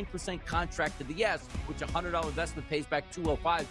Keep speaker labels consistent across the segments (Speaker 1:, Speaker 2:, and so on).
Speaker 1: 9% contract to the yes, which $100 investment pays back $205.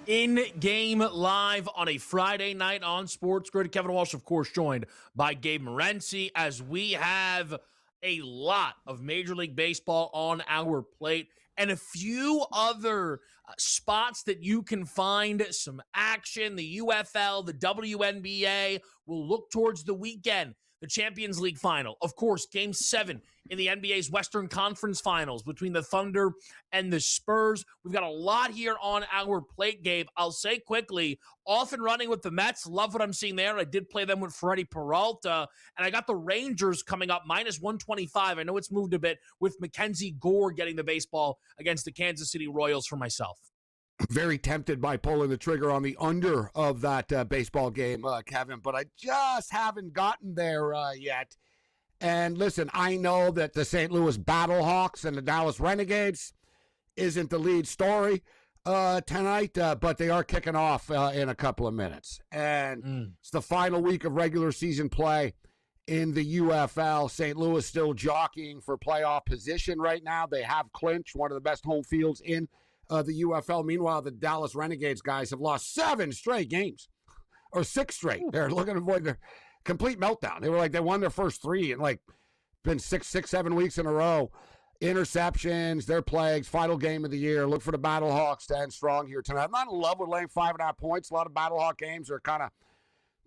Speaker 2: In-game live on a Friday night on SportsGrid. Kevin Walsh, of course, joined by Gabriel Morency as we have a lot of Major League Baseball on our plate and a few other spots that you can find some action. The UFL, the WNBA will look towards the weekend. The Champions League final. Of course, Game 7 in the NBA's Western Conference Finals between the Thunder and the Spurs. We've got a lot here on our plate, Gabe. I'll say quickly, off and running with the Mets. Love what I'm seeing there. I did play them with Freddie Peralta, and I got the Rangers coming up minus 125. I know it's moved a bit with Mackenzie Gore getting the baseball against the Kansas City Royals for myself.
Speaker 3: Very tempted by pulling the trigger on the under of that baseball game, Kevin, but I just haven't gotten there yet. And listen, I know that the St. Louis Battlehawks and the Dallas Renegades isn't the lead story tonight, but they are kicking off in a couple of minutes. And it's the final week of regular season play in the UFL. St. Louis still jockeying for playoff position right now. They have clinched one of the best home fields in the UFL. Meanwhile, the Dallas Renegades guys have lost 7 straight games, or 6 straight. They're looking to avoid their complete meltdown. They won their first 3 and been 7 weeks in a row. Interceptions, their plagues, final game of the year. Look for the Battlehawks to end strong here tonight. I'm not in love with laying 5.5 points. A lot of Battlehawk games are kind of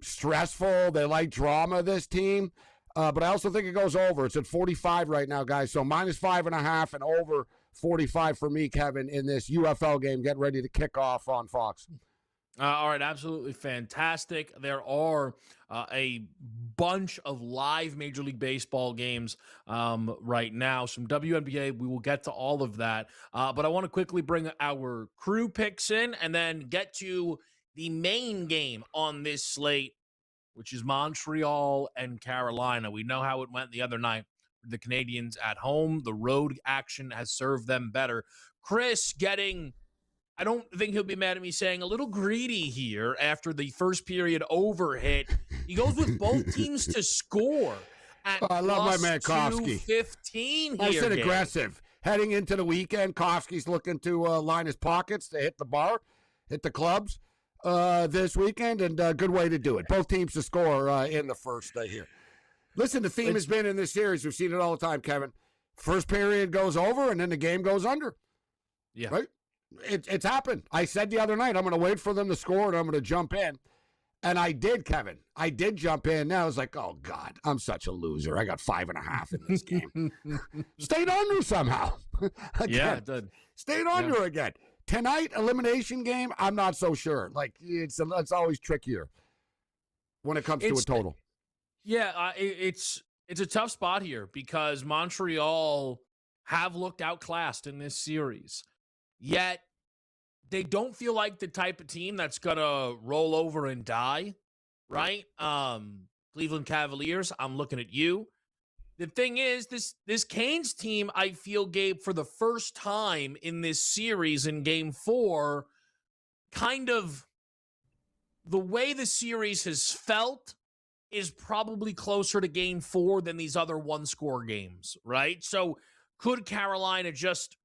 Speaker 3: stressful. They like drama, this team. But I also think it goes over. It's at 45 right now, guys. So minus 5.5 and over 45 for me, Kevin, in this UFL game. Get ready to kick off on Fox.
Speaker 2: All right, absolutely fantastic. There are a bunch of live Major League Baseball games right now. Some WNBA, we will get to all of that. But I want to quickly bring our crew picks in and then get to the main game on this slate, which is Montreal and Carolina. We know how it went the other night. The Canadians at home. The road action has served them better. Chris getting, I don't think he'll be mad at me saying, a little greedy here after the first period over hit. He goes with both teams to score at
Speaker 3: I love my man Kofsky.
Speaker 2: 215 here.
Speaker 3: I said aggressive. Heading into the weekend, Kofsky's looking to line his pockets to hit the bar, hit the clubs this weekend, and a good way to do it. Both teams to score in the first here. Listen, the theme has been in this series. We've seen it all the time, Kevin. First period goes over, and then the game goes under.
Speaker 2: Yeah.
Speaker 3: Right? It's happened. I said the other night, I'm going to wait for them to score, and I'm going to jump in. And I did, Kevin. I did jump in. Now I was like, oh, God, I'm such a loser. I got 5.5 in this game. Stayed under somehow.
Speaker 2: Yeah, it did.
Speaker 3: Stayed under again. Tonight, elimination game, I'm not so sure. It's always trickier when it comes to a total.
Speaker 2: Yeah, it's a tough spot here because Montreal have looked outclassed in this series. Yet, they don't feel like the type of team that's going to roll over and die, right? Cleveland Cavaliers, I'm looking at you. The thing is, this Canes team, I feel, Gabe, for the first time in this series in Game 4, kind of the way the series has felt is probably closer to Game 4 than these other one-score games, right? So could Carolina just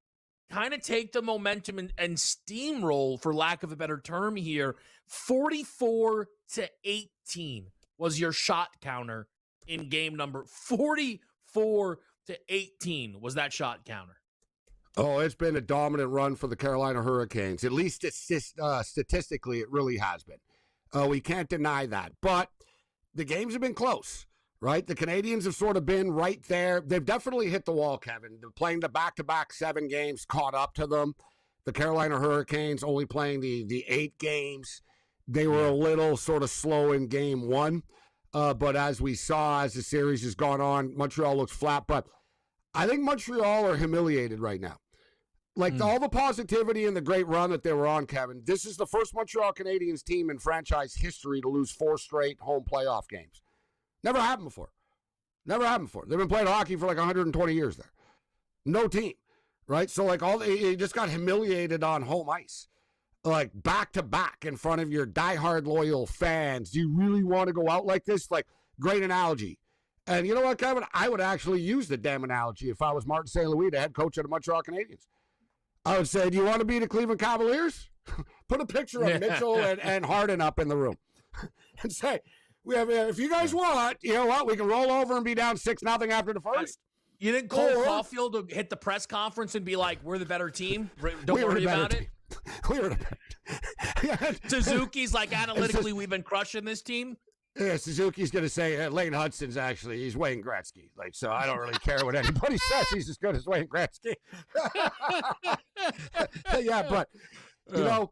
Speaker 2: kind of take the momentum and steamroll, for lack of a better term here? 44-18 was your shot counter in game number. 44-18 was that shot counter.
Speaker 3: Oh, it's been a dominant run for the Carolina Hurricanes. At least statistically, it really has been. We can't deny that. But the games have been close, right? The Canadians have sort of been right there. They've definitely hit the wall, Kevin. They're playing the back-to-back 7 games, caught up to them. The Carolina Hurricanes only playing the 8 games. They were a little sort of slow in game 1. But as we saw, as the series has gone on, Montreal looks flat. But I think Montreal are humiliated right now. Like all the positivity and the great run that they were on, Kevin, this is the first Montreal Canadiens team in franchise history to lose 4 straight home playoff games. Never happened before. Never happened before. They've been playing hockey for like 120 years there. No team, right? So like they just got humiliated on home ice, like back to back in front of your diehard loyal fans. Do you really want to go out like this? Like, great analogy. And you know what, Kevin? I would actually use the damn analogy if I was Martin St. Louis, the head coach of the Montreal Canadiens. I would say, do you want to be the Cleveland Cavaliers? Put a picture of Mitchell and Harden up in the room and say, if you guys want, you know what, we can roll over and be down 6-0 after the first.
Speaker 2: You think Cole Caulfield will hit the press conference and be like, we're the better team? Don't worry about it.
Speaker 3: We were the
Speaker 2: Suzuki's like, analytically, we've been crushing this team.
Speaker 3: Yeah, Suzuki's going to say Lane Hudson's he's Wayne Gretzky. Like, so I don't really care what anybody says. He's as good as Wayne Gretzky. Yeah, but, you know,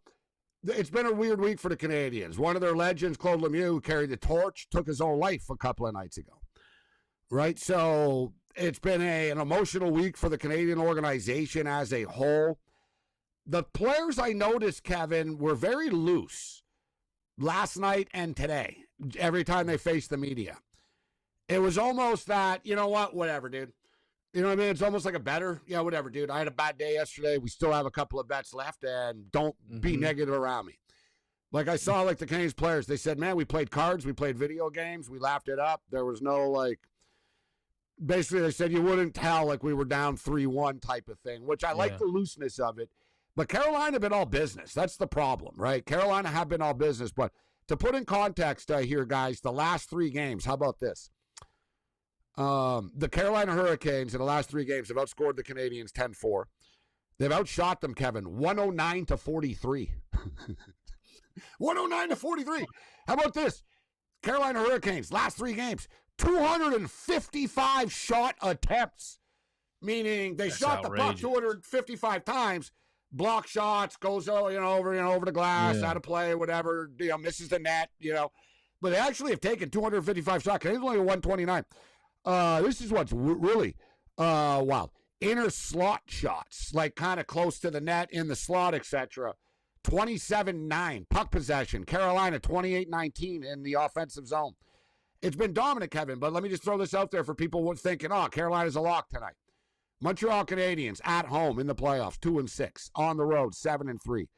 Speaker 3: it's been a weird week for the Canadiens. One of their legends, Claude Lemieux, who carried the torch, took his own life a couple of nights ago. Right? So it's been an emotional week for the Canadian organization as a whole. The players I noticed, Kevin, were very loose last night and today, every time they faced the media. It was almost that, you know what, whatever, dude. You know what I mean? It's almost like whatever, dude. I had a bad day yesterday. We still have a couple of bets left, and don't be negative around me. Like I saw, like the Canadiens players, they said, man, we played cards, we played video games, we laughed it up. There was no, basically they said you wouldn't tell, like we were down 3-1 type of thing, which I like the looseness of it. But Carolina have been all business. That's the problem, right? Carolina have been all business. But to put in context here, guys, the last 3 games, how about this? The Carolina Hurricanes in the last 3 games have outscored the Canadiens 10-4. They've outshot them, Kevin, 109-43. 109-43. How about this? Carolina Hurricanes, last 3 games, 255 shot attempts, meaning they shot the puck 255 times. Block shots, goes over the glass, out of play, whatever, misses the net, But they actually have taken 255 shots. Canadiens only 129. This is what's really wild. Inner slot shots, like kind of close to the net, in the slot, etc. 27-9. Puck possession. Carolina 28-19 in the offensive zone. It's been dominant, Kevin, but let me just throw this out there for people thinking, Carolina's a lock tonight. Montreal Canadiens at home in the playoffs, 2-6. On the road, 7-3.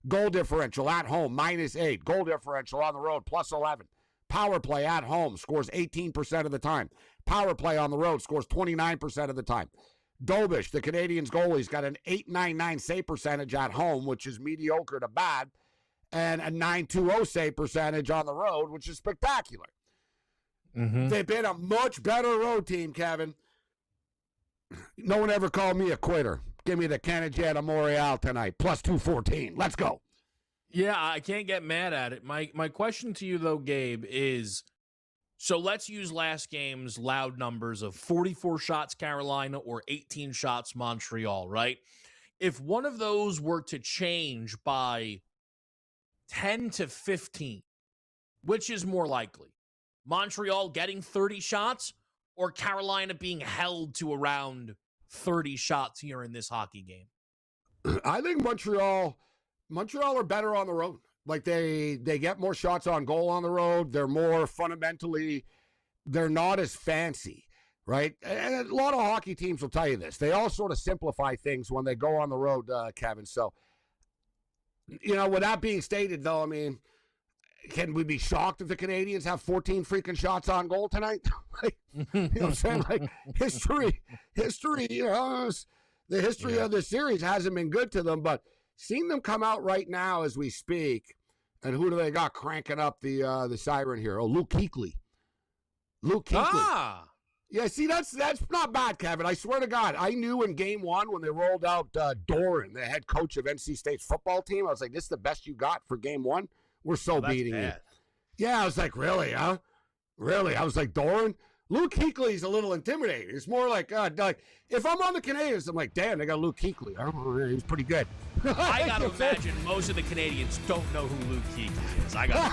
Speaker 3: Goal differential at home, -8. Goal differential on the road, +11. Power play at home scores 18% of the time. Power play on the road scores 29% of the time. Dobish, the Canadiens goalie's got an .899 save percentage at home, which is mediocre to bad, and a .920 save percentage on the road, which is spectacular. They've been a much better road team, Kevin. No one ever called me a quitter. Give me the Canadiens Montreal tonight, +214. Let's go.
Speaker 2: Yeah, I can't get mad at it. My question to you, though, Gabe, is, so let's use last game's loud numbers of 44 shots Carolina or 18 shots Montreal, right? If one of those were to change by 10 to 15, which is more likely? Montreal getting 30 shots or Carolina being held to around 30 shots here in this hockey game?
Speaker 3: I think Montreal are better on the road. Like they get more shots on goal on the road. They're more fundamentally, they're not as fancy, right? And a lot of hockey teams will tell you this. They all sort of simplify things when they go on the road, Kevin. So, with that being stated, though, I mean, can we be shocked if the Canadiens have 14 freaking shots on goal tonight? You know what I'm saying? Like, history, the history of this series hasn't been good to them, but seeing them come out right now as we speak, and who do they got cranking up the siren here? Oh, Luke Kuechly. Yeah, see, that's not bad, Kevin. I swear to God, I knew in Game 1 when they rolled out Doran, the head coach of NC State's football team, I was like, this is the best you got for Game 1? We're beating you. Yeah, I was like, really, huh? Really? I was like, Doran? Luke Kuechly's a little intimidating. It's more like if I'm on the Canadiens, I'm like, damn, they got Luke Kuechly. He's pretty good.
Speaker 2: I got to imagine most of the Canadians don't know who Luke Kuechly is. I got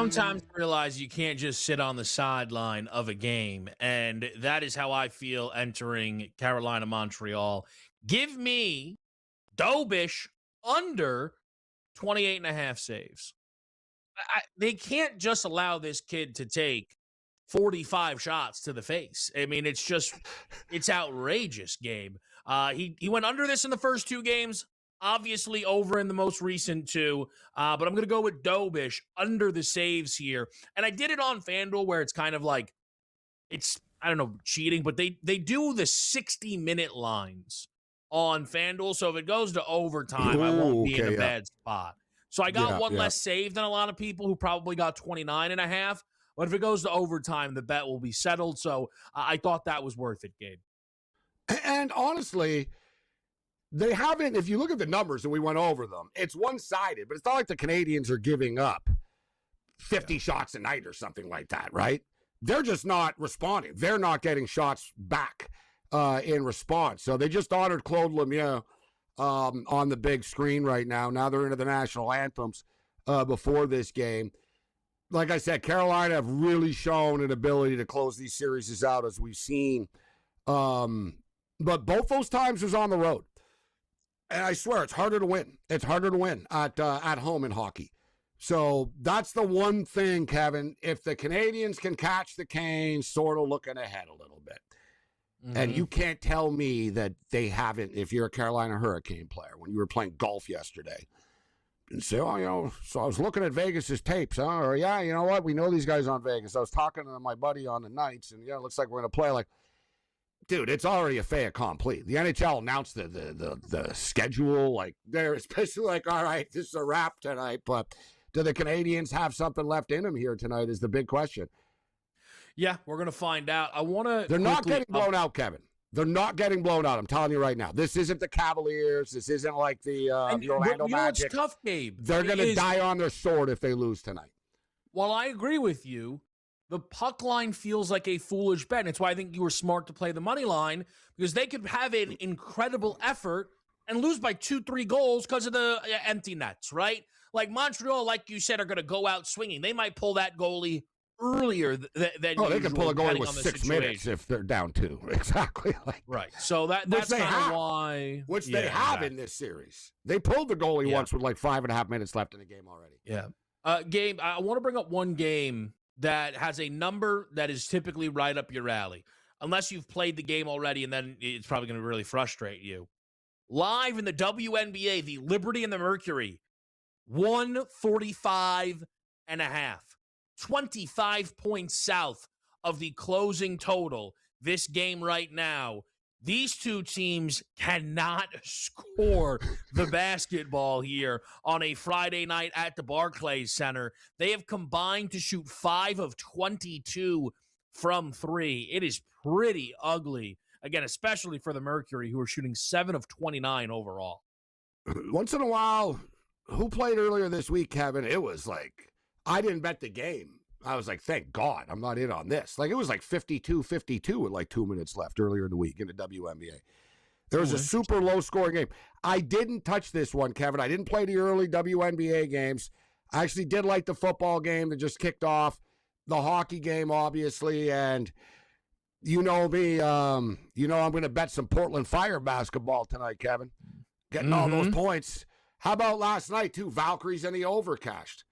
Speaker 2: Sometimes you realize you can't just sit on the sideline of a game, and that is how I feel entering Carolina Montreal. Give me Dobish under 28.5 saves. They can't just allow this kid to take 45 shots to the face. I mean, it's outrageous, Gabe. He went under this in the first 2 games, obviously over in the most recent 2, but I'm going to go with Dobish under the saves here. And I did it on FanDuel where it's kind of like, I don't know, cheating, but they do the 60-minute lines on FanDuel. So if it goes to overtime, I won't be in a bad spot. So I got one less save than a lot of people who probably got 29.5. But if it goes to overtime, the bet will be settled. So I thought that was worth it, Gabe.
Speaker 3: And honestly, they haven't, if you look at the numbers and we went over them, it's one-sided, but it's not like the Canadians are giving up 50 shots a night or something like that, right? They're just not responding. They're not getting shots back in response. So they just honored Claude Lemieux on the big screen right now. Now they're into the national anthems before this game. Like I said, Carolina have really shown an ability to close these series out, as we've seen. But both those times was on the road. And I swear, it's harder to win. It's harder to win at home in hockey. So that's the one thing, Kevin. If the Canadians can catch the Canes, sort of looking ahead a little bit. Mm-hmm. And you can't tell me that they haven't, if you're a Carolina Hurricane player, when you were playing golf yesterday, and say, oh, so I was looking at Vegas's tapes, huh? Or, yeah, you know what? We know these guys on Vegas. I was talking to my buddy on the Knights, and, it looks like we're going to play. Like, dude, it's already a fait accompli. The NHL announced the schedule. Like, they're especially like, all right, this is a wrap tonight. But do the Canadians have something left in them here tonight is the big question.
Speaker 2: Yeah, we're going to find out.
Speaker 3: They're not getting blown out, Kevin. They're not getting blown out. I'm telling you right now. This isn't the Cavaliers. This isn't like the Orlando Magic.
Speaker 2: It's tough, Gabe.
Speaker 3: They're going to die on their sword if they lose tonight.
Speaker 2: While I agree with you, the puck line feels like a foolish bet. And it's why I think you were smart to play the money line, because they could have an incredible effort and lose by 2-3 goals because of the empty nets, right? Like Montreal, like you said, are going to go out swinging. They might pull that goalie earlier than usual.
Speaker 3: They can pull a goalie with 6 minutes if they're down 2. Exactly.
Speaker 2: Right. So that's kind of why.
Speaker 3: Which they have in this series. They pulled the goalie once with like 5.5 minutes left in the game already.
Speaker 2: Yeah. Gabe, I want to bring up one game that has a number that is typically right up your alley. Unless you've played the game already, and then it's probably going to really frustrate you. Live in the WNBA, the Liberty and the Mercury, 145.5. 25 points south of the closing total. This game right now, these two teams cannot score the basketball here on a Friday night at the Barclays Center. They have combined to shoot 5 of 22 from 3. It is pretty ugly. Again, especially for the Mercury, who are shooting 7 of 29 overall.
Speaker 3: Once in a while, who played earlier this week, Kevin? It was like, I didn't bet the game. I was like, thank God I'm not in on this. Like, it was like 52-52 with like 2 minutes left earlier in the week in the WNBA. There was a super low-scoring game. I didn't touch this one, Kevin. I didn't play the early WNBA games. I actually did like the football game that just kicked off, the hockey game, obviously, and you know me, I'm going to bet some Portland Fire basketball tonight, Kevin. Getting all those points. How about last night, too? Valkyries and the over cashed.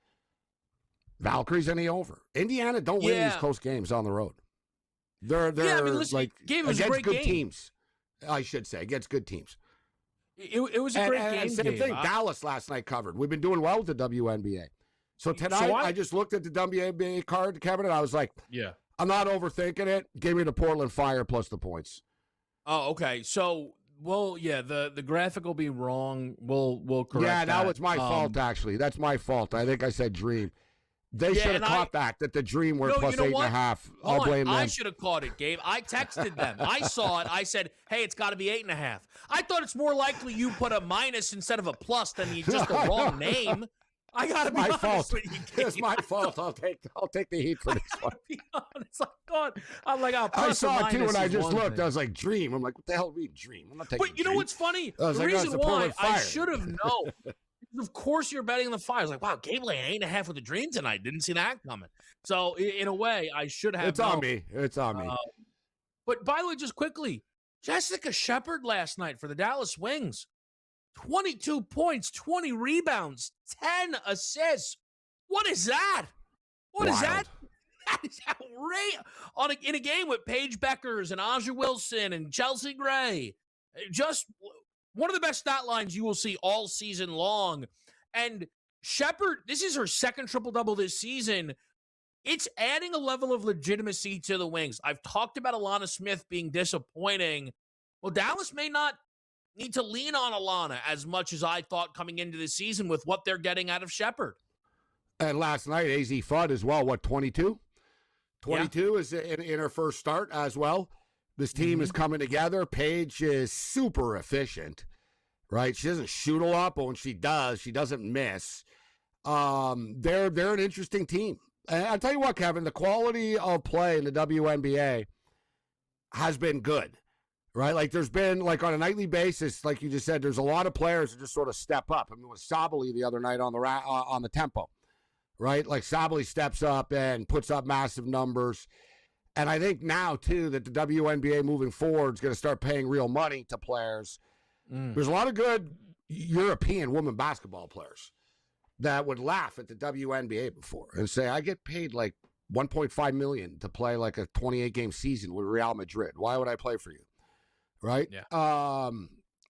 Speaker 3: Valkyries and the over. Indiana don't win these close games on the road. They're
Speaker 2: listen,
Speaker 3: like
Speaker 2: against
Speaker 3: good
Speaker 2: game.
Speaker 3: Teams, I should say, against good teams.
Speaker 2: It was a great game.
Speaker 3: And same thing. Dallas last night covered. We've been doing well with the WNBA. So tonight, I just looked at the WNBA card, Kevin, and I was like, I'm not overthinking it. Give me the Portland Fire plus the points.
Speaker 2: Oh, okay. So, the graphic will be wrong. We'll correct that.
Speaker 3: Yeah, that was my fault, actually. That's my fault. I think I said Dream. They should have caught that the Dream were plus 8.5. I'll blame them.
Speaker 2: I should have caught it, Gabe. I texted them. I saw it. I said, hey, it's got to be 8.5. I thought it's more likely you put a minus instead of a plus than you just the wrong name. I gotta be honest with you, Gabe.
Speaker 3: It's my fault. I'll take the heat for this one.
Speaker 2: Be honest. Like, God, I'm like,
Speaker 3: I saw it too when I just looked. Thing. I was like, Dream. I'm like, what the hell do you mean Dream? I'm not taking.
Speaker 2: But you know what's funny?
Speaker 3: The reason
Speaker 2: why I should have known. Of course you're betting the Flyers. Like, wow, Gabe laying 8.5 with the Dream tonight. Didn't see that coming. So in a way, I should have.
Speaker 3: It's on me. It's on me.
Speaker 2: But by the way, just quickly, Jessica Shepard last night for the Dallas Wings. 22 points, 20 rebounds, 10 assists. What is that? What is that? That is outrageous. In a game with Paige Beckers and Aja Wilson and Chelsea Gray. Just one of the best stat lines you will see all season long. And Shepard, this is her second triple-double this season. It's adding a level of legitimacy to the Wings. I've talked about Alana Smith being disappointing. Well, Dallas may not need to lean on Alana as much as I thought coming into the season with what they're getting out of Shepard.
Speaker 3: And last night, AZ Fudd as well, 22? 22 is in her first start as well. This team is coming together. Paige is super efficient, right? She doesn't shoot a lot, but when she does, she doesn't miss. They're an interesting team. And I'll tell you what, Kevin, the quality of play in the WNBA has been good. Right, like there's been like on a nightly basis, like you just said, there's a lot of players that just sort of step up. I mean, with Sabally the other night on the tempo, right? Like Sabally steps up and puts up massive numbers, and I think now too that the WNBA moving forward is going to start paying real money to players. There's a lot of good European women basketball players that would laugh at the WNBA before and say, "I get paid like $1.5 million to play like a 28-game season with Real Madrid. Why would I play for you?" Right?
Speaker 2: Yeah.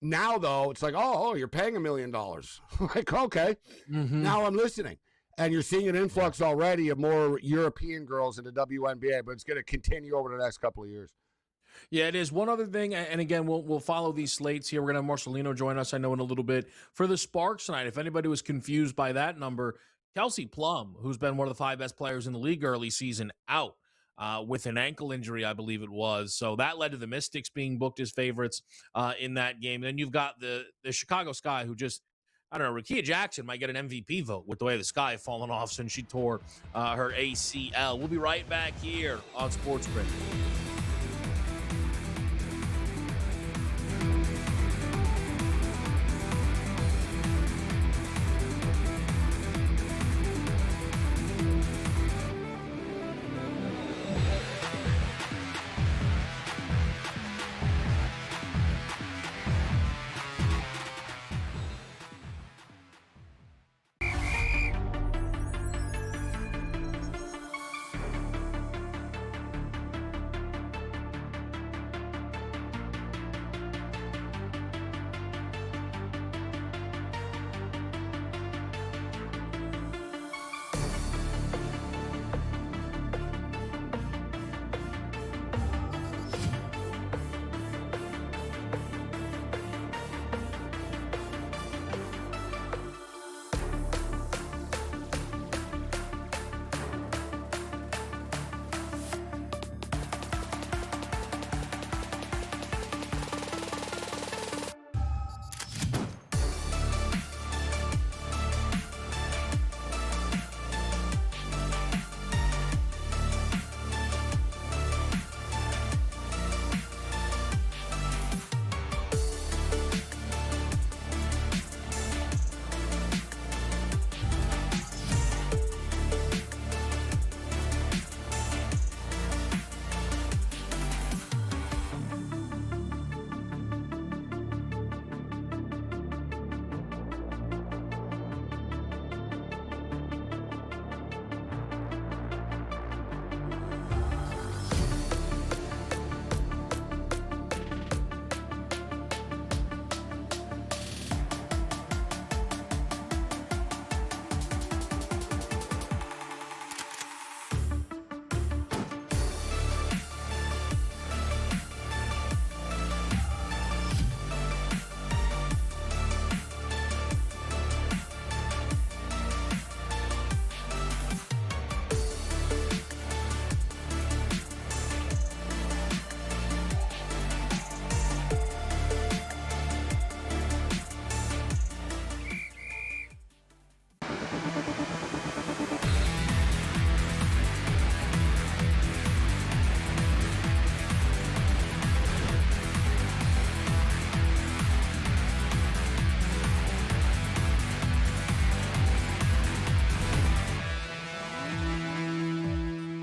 Speaker 3: Now, though, it's like, oh, you're paying $1 million. Like, okay. Now I'm listening. And you're seeing an influx already of more European girls in the WNBA, but it's going to continue over the next couple of years.
Speaker 2: Yeah, it is. One other thing, and again, we'll follow these slates here. We're going to have Marcelino join us, I know, in a little bit. For the Sparks tonight, if anybody was confused by that number, Kelsey Plum, who's been one of the 5 best players in the league early season, out. With an ankle injury, I believe it was. So that led to the Mystics being booked as favorites in that game. Then you've got the Chicago Sky, who just, I don't know, Rakia Jackson might get an MVP vote with the way the Sky have fallen off since she tore her ACL. We'll be right back here on SportsGrid.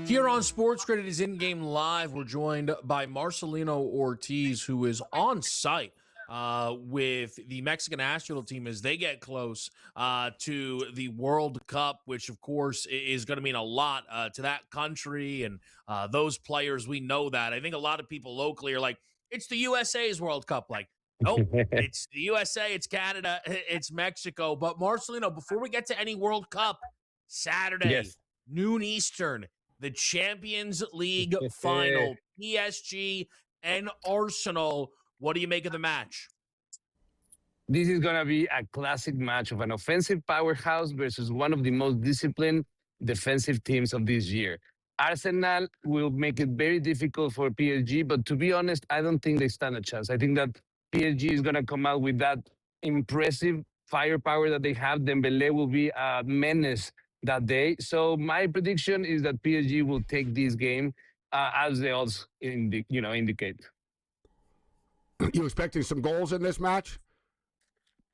Speaker 2: Here on SportsGrid, it is in-game live. We're joined by Marcelino Ortiz, who is on site with the Mexican national team as they get close to the World Cup, which, of course, is going to mean a lot to that country and those players. We know that. I think a lot of people locally are like, it's the USA's World Cup. Like, nope, it's the USA, it's Canada, it's Mexico. But, Marcelino, before we get to any World Cup, Saturday,
Speaker 4: Yes.
Speaker 2: noon Eastern, the Champions League final, PSG and Arsenal. What do you make of the match?
Speaker 4: This is going to be a classic match of an offensive powerhouse versus one of the most disciplined defensive teams of this year. Arsenal will make it very difficult for PSG, but to be honest, I don't think they stand a chance. I think that PSG is going to come out with that impressive firepower that they have. Dembele will be a menace that day. So my prediction is that PSG will take this game as the odds indicate.
Speaker 3: You expecting some goals in this match?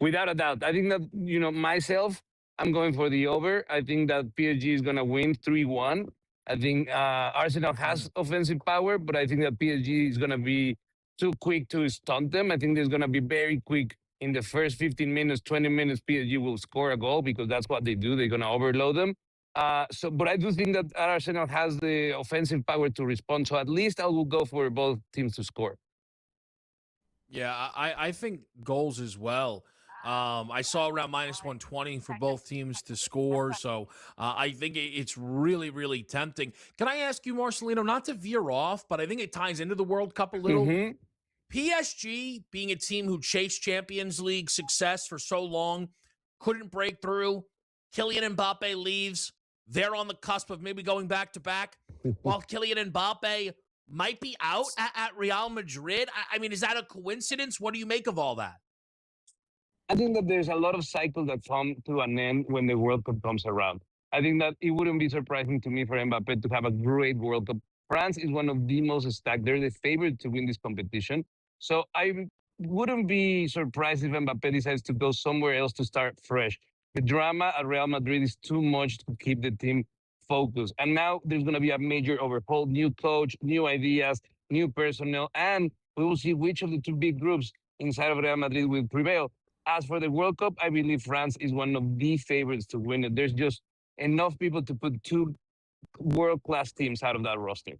Speaker 4: Without a doubt. I think that, myself, I'm going for the over. I think that PSG is going to win 3-1. I think Arsenal has offensive power, but I think that PSG is going to be too quick to stunt them. I think there's going to be very quick in the first 15 minutes, 20 minutes, PSG will score a goal because that's what they do. They're going to overload them. But I do think that Arsenal has the offensive power to respond. So at least I will go for both teams to score.
Speaker 2: Yeah, I think goals as well. I saw around minus 120 for both teams to score. So I think it's really, really tempting. Can I ask you, Marcelino, not to veer off, but I think it ties into the World Cup a little.
Speaker 4: Mm-hmm.
Speaker 2: PSG, being a team who chased Champions League success for so long, couldn't break through. Kylian Mbappe leaves. They're on the cusp of maybe going back-to-back. While Kylian Mbappe might be out at Real Madrid. I mean, is that a coincidence? What do you make of all that?
Speaker 4: I think that there's a lot of cycles that come to an end when the World Cup comes around. I think that it wouldn't be surprising to me for Mbappe to have a great World Cup. France is one of the most stacked. They're the favorite to win this competition. So I wouldn't be surprised if Mbappe decides to go somewhere else to start fresh. The drama at Real Madrid is too much to keep the team focused. And now there's going to be a major overhaul, new coach, new ideas, new personnel, and we will see which of the two big groups inside of Real Madrid will prevail. As for the World Cup, I believe France is one of the favorites to win it. There's just enough people to put two world-class teams out of that roster.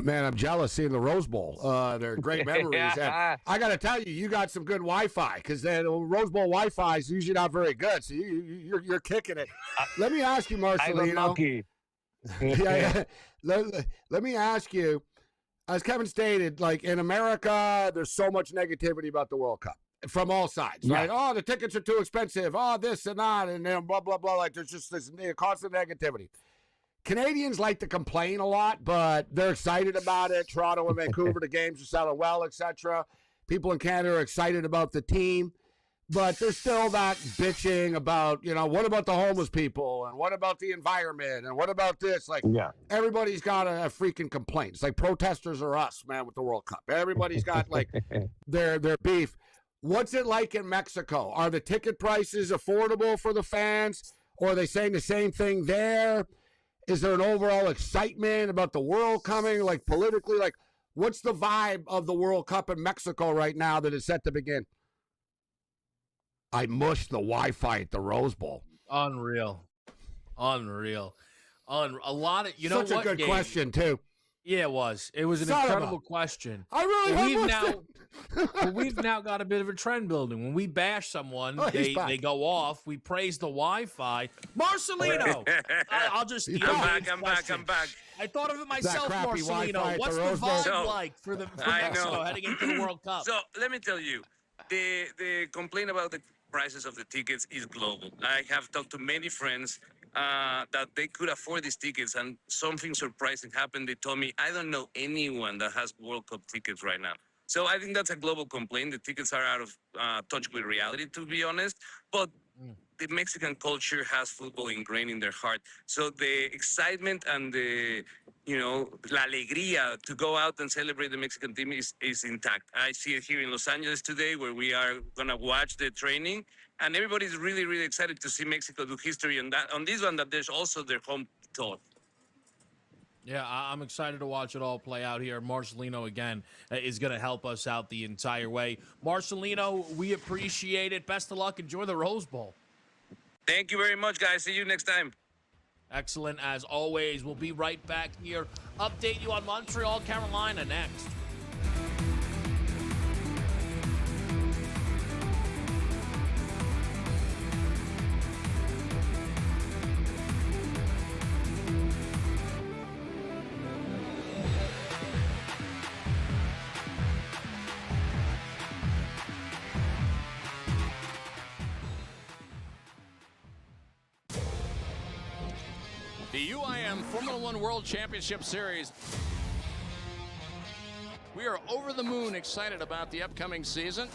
Speaker 3: Man, I'm jealous seeing the Rose Bowl. They're great memories. And I got to tell you, you got some good Wi-Fi because the Rose Bowl Wi-Fi is usually not very good. So you're kicking it. Let me ask you, Marcelino. Let me ask you, as Kevin stated, like in America, there's so much negativity about the World Cup from all sides, right? Oh, the tickets are too expensive. Oh, this and that, and then blah, blah, blah. Like there's just this constant negativity. Canadians like to complain a lot, but they're excited about it. Toronto and Vancouver, the games are selling well, etc. People in Canada are excited about the team, but there's still that bitching about, what about the homeless people and what about the environment and what about this? Like, everybody's got a freaking complaint. It's like protesters are us, man, with the World Cup. Everybody's got like their beef. What's it like in Mexico? Are the ticket prices affordable for the fans, or are they saying the same thing there? Is there an overall excitement about the world coming, like politically? Like, what's the vibe of the World Cup in Mexico right now that is set to begin? I mushed the Wi-Fi at the Rose Bowl.
Speaker 2: Unreal. A lot of,
Speaker 3: Such a good question, too.
Speaker 2: Yeah, it was. It was an incredible question.
Speaker 3: I really
Speaker 2: we've now got a bit of a trend building. When we bash someone, they go off. We praise the Wi-Fi. Marcelino, I'll just.
Speaker 5: I'm back.
Speaker 2: I thought of it myself, Marcelino. What's the vibe like for Mexico heading into the World Cup?
Speaker 5: So let me tell you, the complaint about the prices of the tickets is global. I have talked to many friends that they could afford these tickets, and something surprising happened. They told me, I don't know anyone that has World Cup tickets right now. So I think that's a global complaint. The tickets are out of touch with reality, to be honest. But the Mexican culture has football ingrained in their heart. So the excitement and the, la alegría to go out and celebrate the Mexican team is intact. I see it here in Los Angeles today, where we are going to watch the training. And everybody's really, really excited to see Mexico do history on this one, that there's also their home tour.
Speaker 2: Yeah, I'm excited to watch it all play out here. Marcelino, again, is going to help us out the entire way. Marcelino, we appreciate it. Best of luck. Enjoy the Rose Bowl.
Speaker 5: Thank you very much, guys. See you next time.
Speaker 2: Excellent as always. We'll be right back here. Update you on Montreal, Carolina next.
Speaker 6: The UIM Formula One World Championship Series. We are over the moon excited about the upcoming season.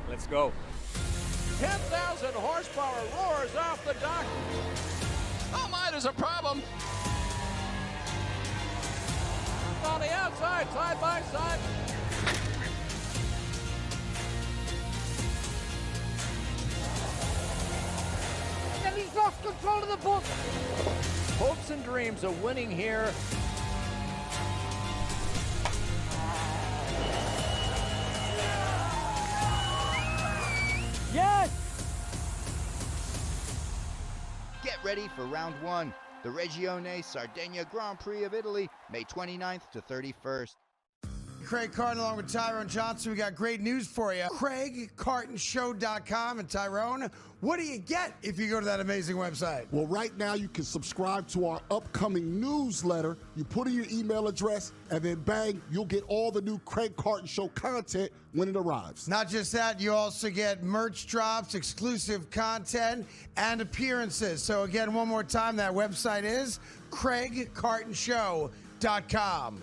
Speaker 7: Let's go.
Speaker 8: 10,000 horsepower roars off the dock.
Speaker 6: Oh my, there's a problem.
Speaker 8: On the outside, side by side. And he's lost control of the book. Hopes and dreams of winning here. Yes!
Speaker 9: Get ready for round one, the Regione Sardegna Grand Prix of Italy, May 29th to 31st.
Speaker 10: Craig Carton along with Tyrone Johnson. We got great news for you. CraigCartonShow.com. And Tyrone, what do you get if you go to that amazing website?
Speaker 11: Well, right now you can subscribe to our upcoming newsletter. You put in your email address, and then bang, you'll get all the new Craig Carton Show content when it arrives.
Speaker 10: Not just that, you also get merch drops, exclusive content, and appearances. So again, one more time, that website is CraigCartonShow.com.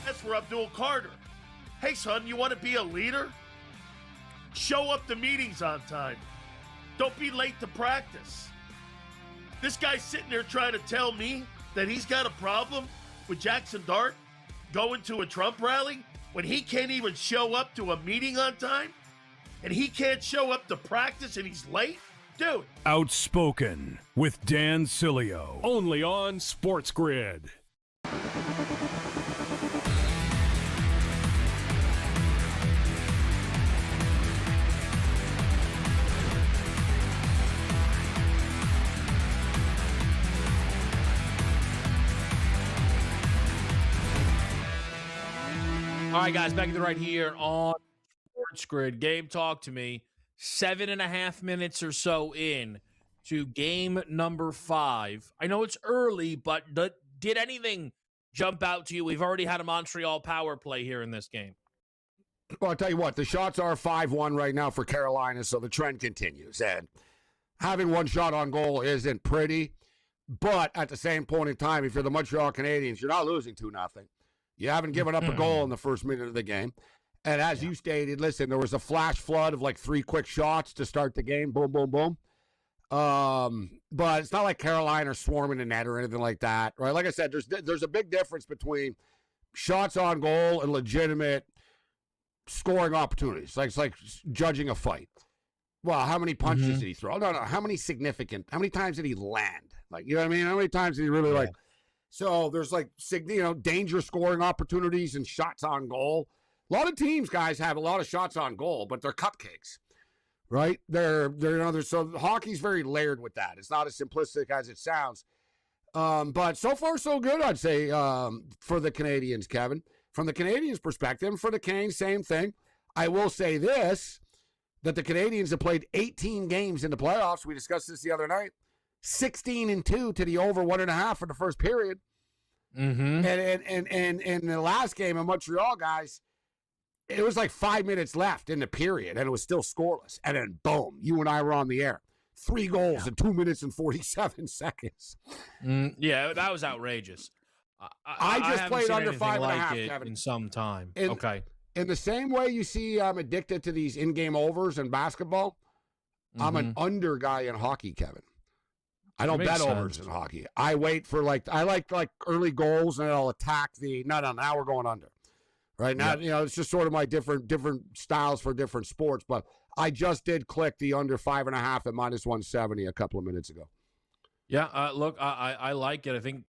Speaker 12: That's for Abdul Carter. Hey, son, you want to be a leader? Show up to meetings on time. Don't be late to practice. This guy's sitting there trying to tell me that he's got a problem with Jackson Dart going to a Trump rally when he can't even show up to a meeting on time? And he can't show up to practice and he's late? Dude.
Speaker 13: Outspoken with Dan Cilio. Only on SportsGrid.
Speaker 2: All right, guys, back right here on SportsGrid. Gabe, talk to me. 7.5 minutes or so in to game number 5. I know it's early, but did anything jump out to you? We've already had a Montreal power play here in this game.
Speaker 3: Well, I'll tell you what, the shots are 5-1 right now for Carolina, so the trend continues. And having one shot on goal isn't pretty, but at the same point in time, if you're the Montreal Canadiens, you're not losing 2-0. You haven't given up a goal in the first minute of the game. And as you stated, listen, there was a flash flood of like 3 quick shots to start the game. Boom, boom, boom. But it's not like Carolina swarming the net or anything like that, right? Like I said, there's a big difference between shots on goal and legitimate scoring opportunities. It's like judging a fight. Well, how many punches did he throw? No. How many times did he land? Like, you know what I mean? How many times did he really like? So there's like, danger scoring opportunities and shots on goal. A lot of teams, guys, have a lot of shots on goal, but they're cupcakes, right? So hockey's very layered with that. It's not as simplistic as it sounds. But so far, so good, I'd say, for the Canadians, Kevin. From the Canadians' perspective, for the Canes, same thing. I will say this, that the Canadians have played 18 games in the playoffs. We discussed this the other night. 16-2 to the over 1.5 for the first period. And in the last game in Montreal, guys, it was like 5 minutes left in the period, and it was still scoreless. And then, boom, you and I were on the air. 3 goals in 2 minutes and 47 seconds.
Speaker 2: Yeah, that was outrageous.
Speaker 3: I just played under 5.5, Kevin.
Speaker 2: In some time.
Speaker 3: In the same way you see I'm addicted to these in-game overs in basketball, I'm an under guy in hockey, Kevin. I don't bet overs in hockey. I wait for I like early goals, and I'll attack now we're going under. right now.
Speaker 2: Yep.
Speaker 3: It's just sort of my different styles for different sports. But I just did click the under 5.5 at -170 a couple of minutes ago.
Speaker 2: Yeah, look, I like it. I think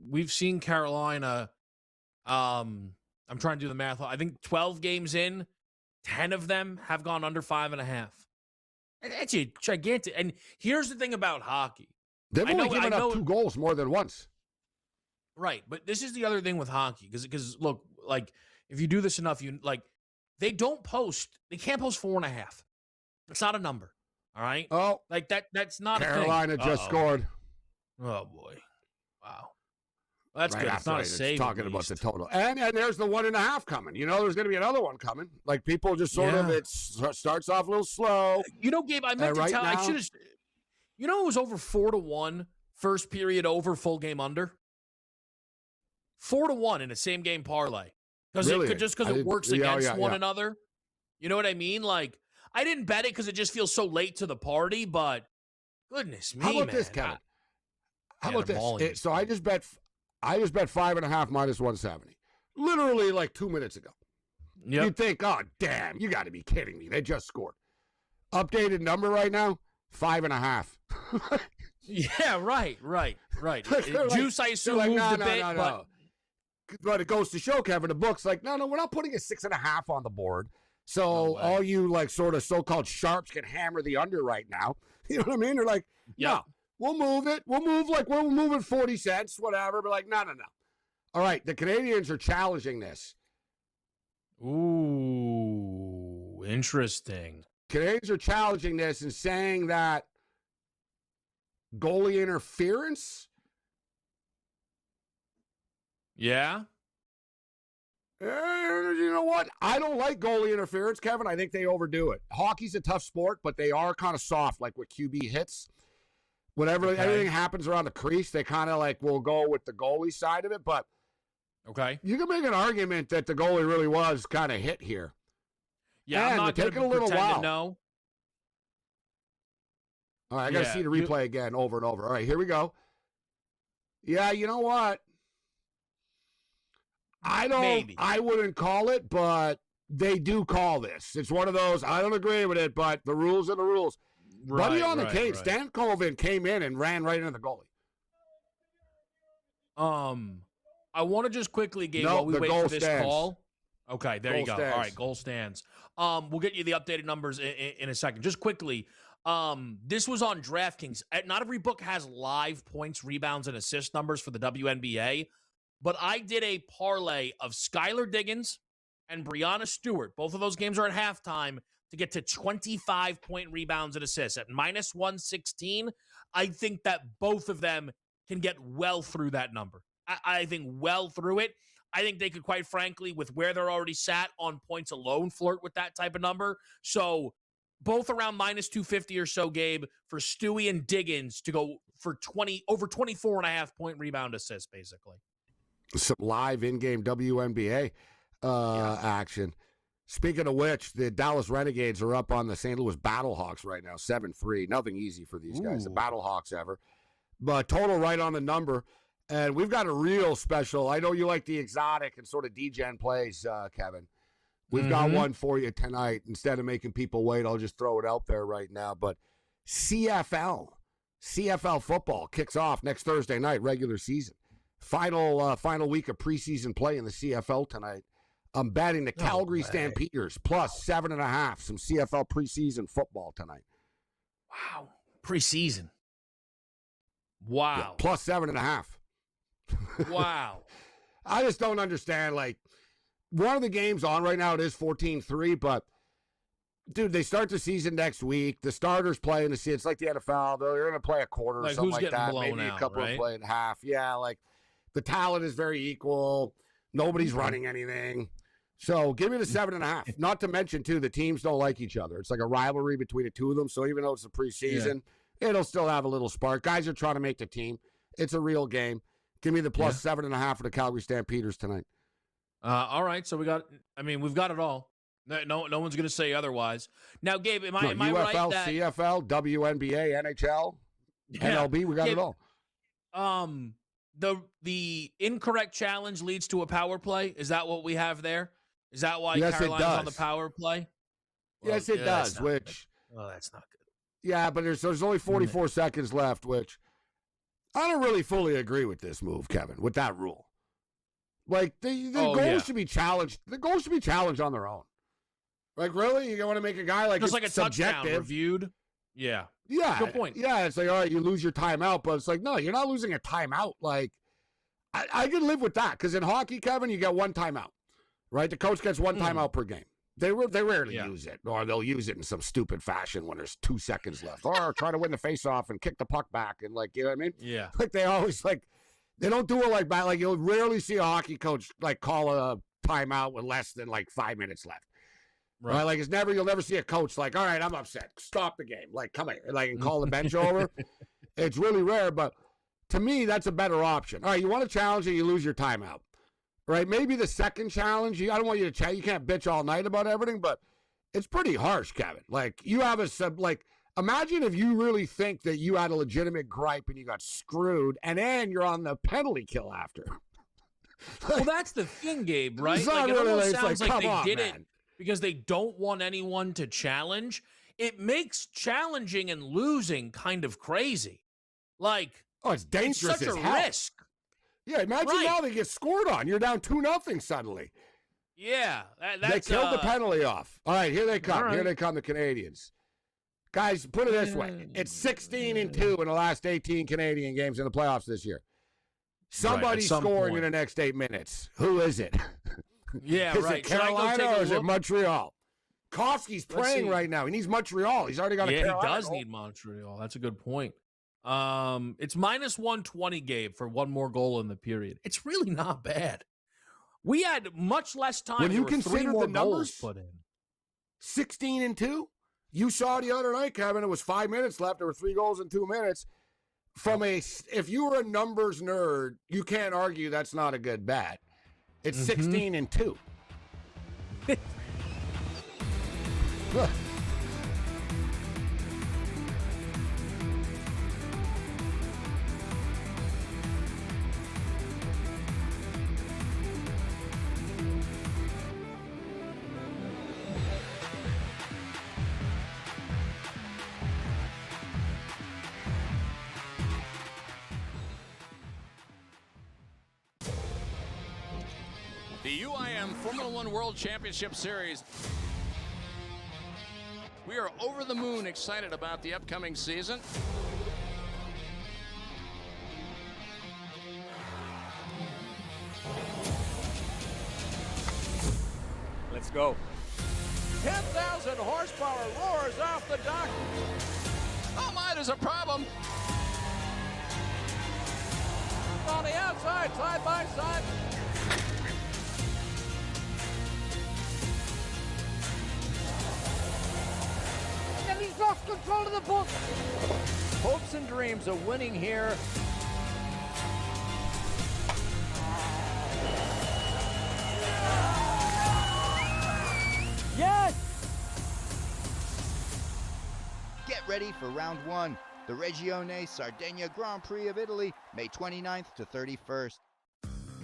Speaker 2: we've seen Carolina. I'm trying to do the math. I think 12 games in, 10 of them have gone under 5.5. That's a gigantic. And here's the thing about hockey.
Speaker 3: They've only given up 2 goals more than once.
Speaker 2: Right, but this is the other thing with hockey because look, like if you do this enough, they can't post 4.5. It's not a number. All right.
Speaker 3: Oh,
Speaker 2: like that's not
Speaker 3: Carolina
Speaker 2: a thing.
Speaker 3: just scored.
Speaker 2: Oh boy, wow. Well, that's
Speaker 3: right,
Speaker 2: good. It's not a save.
Speaker 3: Talking about the total, and there's the 1.5 coming. There's going to be another one coming. Like people just sort of it starts off a little slow.
Speaker 2: Gabe, I meant to tell. I should have. It was over 4-1 first period over full game under. 4-1 in a same game parlay because it works against one another. You know what I mean? Like I didn't bet it because it just feels so late to the party. But goodness me,
Speaker 3: how about
Speaker 2: man.
Speaker 3: this, Kevin? How about this? So I just bet 5.5 -170. Literally like 2 minutes ago.
Speaker 2: Yep.
Speaker 3: You'd think, oh damn, you got to be kidding me! They just scored. Updated number right now, 5.5.
Speaker 2: Yeah, right. Juice, I assume, moved a bit,
Speaker 3: but it goes to show, Kevin, the book's like, no, we're not putting a 6.5 on the board. So all you like sort of so-called sharps can hammer the under right now. You know what I mean? They're like, no, we'll move it. We'll move like we're moving 40 cents, whatever. But like, no. All right, the Canadians are challenging this.
Speaker 2: Ooh, interesting.
Speaker 3: Canadians are challenging this and saying that goalie interference.
Speaker 2: Yeah.
Speaker 3: You know what? I don't like goalie interference, Kevin. I think they overdo it. Hockey's a tough sport, but they are kind of soft, like with QB hits. Whenever everything happens around the crease, they kind of like will go with the goalie side of it. But you can make an argument that the goalie really was kind of hit here.
Speaker 2: Yeah, I'm not
Speaker 3: taking a little while.
Speaker 2: No.
Speaker 3: All right, I got to see the replay again over and over. All right, here we go. Yeah, you know what? I wouldn't call it, but they do call this. It's one of those, I don't agree with it, but the rules are the rules. Buddy on the case, Stan Colvin came in and ran right into the goalie.
Speaker 2: I want to just quickly, Gabe, while we wait for this call. Okay, there you go.
Speaker 3: Stands.
Speaker 2: All right, goal stands. We'll get you the updated numbers in a second. Just quickly, this was on DraftKings. Not every book has live points, rebounds, and assist numbers for the WNBA, but I did a parlay of Skylar Diggins and Breanna Stewart. Both of those games are at halftime to get to 25-point rebounds and assists. At -116, I think that both of them can get well through that number. I think well through it. I think they could, quite frankly, with where they're already sat on points alone, flirt with that type of number. So both around -250 or so, Gabe, for Stewie and Diggins to go for over 24.5-point rebound assists, basically.
Speaker 3: Some live in-game WNBA action. Speaking of which, the Dallas Renegades are up on the St. Louis Battlehawks right now, 7-3. Nothing easy for these guys, the Battlehawks ever. But total right on the number. And we've got a real special. I know you like the exotic and sort of degen plays, Kevin. We've got one for you tonight. Instead of making people wait, I'll just throw it out there right now. But CFL football kicks off next Thursday night, regular season. Final week of preseason play in the CFL tonight. I'm betting the Calgary Stampeders plus 7.5. Some CFL preseason football tonight.
Speaker 2: Wow. Preseason. Wow.
Speaker 3: Yeah, plus 7.5.
Speaker 2: Wow.
Speaker 3: I just don't understand. Like, one of the games on right now, it is 14-3, but dude, they start the season next week. The starters play in the season. It's like the NFL. They're going to play a quarter or something like that. Maybe a couple of play in half. Yeah, like the talent is very equal. Nobody's running anything. So give me the 7.5. Not to mention, too, the teams don't like each other. It's like a rivalry between the two of them. So even though it's the preseason, it'll still have a little spark. Guys are trying to make the team. It's a real game. Give me the plus 7.5 for the Calgary Stampeders tonight.
Speaker 2: All right. So we've got it all. No one's going to say otherwise. Now, Gabe, am I
Speaker 3: UFL,
Speaker 2: right that
Speaker 3: CFL, WNBA, NHL, MLB, we got it all.
Speaker 2: The incorrect challenge leads to a power play. Is that what we have there? Is that why
Speaker 3: Yes, it
Speaker 2: Carolina's on the
Speaker 3: does.
Speaker 2: power play?
Speaker 3: Yes, it does. Which,
Speaker 2: oh, that's not good.
Speaker 3: yeah, but there's only 44 seconds left, which I don't really fully agree with this move, Kevin, with that rule. Like the goals should be challenged. The goals should be challenged on their own. Like, really, you want to make a guy like
Speaker 2: just like a touchdown
Speaker 3: subjective
Speaker 2: reviewed? Yeah.
Speaker 3: Yeah,
Speaker 2: good point.
Speaker 3: Yeah, it's like, all right, you lose your timeout, but it's like, no, you're not losing a timeout. Like, I can live with that because in hockey, Kevin, you get one timeout, right? The coach gets one timeout per game. They rarely use it, or they'll use it in some stupid fashion when there's 2 seconds left, or try to win the faceoff and kick the puck back, and like, you know what I mean?
Speaker 2: Yeah.
Speaker 3: Like they always they don't do it like that. Like you'll rarely see a hockey coach like call a timeout with less than like 5 minutes left. Right. Like you'll never see a coach like, all right, I'm upset, stop the game, like come here, like and call the bench over. It's really rare, but to me, that's a better option. All right, you want to challenge it, you lose your timeout. Right? Maybe the second challenge, I don't want you to chat. You can't bitch all night about everything, but it's pretty harsh, Kevin. Like you have imagine if you really think that you had a legitimate gripe and you got screwed, and then you're on the penalty kill after.
Speaker 2: Well, that's the thing, Gabe, right?
Speaker 3: It's
Speaker 2: Like,
Speaker 3: not
Speaker 2: it
Speaker 3: really,
Speaker 2: almost
Speaker 3: it's
Speaker 2: sounds
Speaker 3: like,
Speaker 2: like
Speaker 3: come
Speaker 2: they
Speaker 3: on,
Speaker 2: did
Speaker 3: man.
Speaker 2: it because they don't want anyone to challenge. It makes challenging and losing kind of crazy. Like,
Speaker 3: oh, it's dangerous
Speaker 2: it's such
Speaker 3: as
Speaker 2: a
Speaker 3: hell.
Speaker 2: risk.
Speaker 3: Yeah, imagine now they get scored on. You're down 2-0 suddenly.
Speaker 2: Yeah,
Speaker 3: They killed the penalty off. All right, here they come.
Speaker 2: right.
Speaker 3: Here they come, the Canadians. Guys, put it this way. It's 16-2 in the last 18 Canadian games in the playoffs this year. Somebody's scoring in the next 8 minutes. Who is it?
Speaker 2: Yeah,
Speaker 3: is
Speaker 2: right.
Speaker 3: it Carolina or is it Montreal? Koski's playing
Speaker 2: see.
Speaker 3: right now. He needs Montreal. He's already got a Carolina.
Speaker 2: Yeah, he does
Speaker 3: goal.
Speaker 2: need Montreal. That's a good point. It's minus 120, Gabe, for one more goal in the period. It's really not bad. We had much less time.
Speaker 3: When you
Speaker 2: There were 3
Speaker 3: consider
Speaker 2: more
Speaker 3: the
Speaker 2: goals
Speaker 3: numbers,
Speaker 2: put in.
Speaker 3: 16-2. You saw the other night, Kevin. It was 5 minutes left. There were 3 goals in 2 minutes. If you were a numbers nerd, you can't argue that's not a good bet. It's 16-2. Look.
Speaker 6: The UIM Formula One World Championship Series. We are over the moon excited about the upcoming season.
Speaker 7: Let's go.
Speaker 8: 10,000 horsepower roars off the dock.
Speaker 6: Oh my, there's a problem.
Speaker 8: On the outside, side by side. And he's lost control of the book. Hopes and dreams of winning here. Yes!
Speaker 9: Get ready for round 1, the Regione Sardegna Grand Prix of Italy, May 29th to 31st.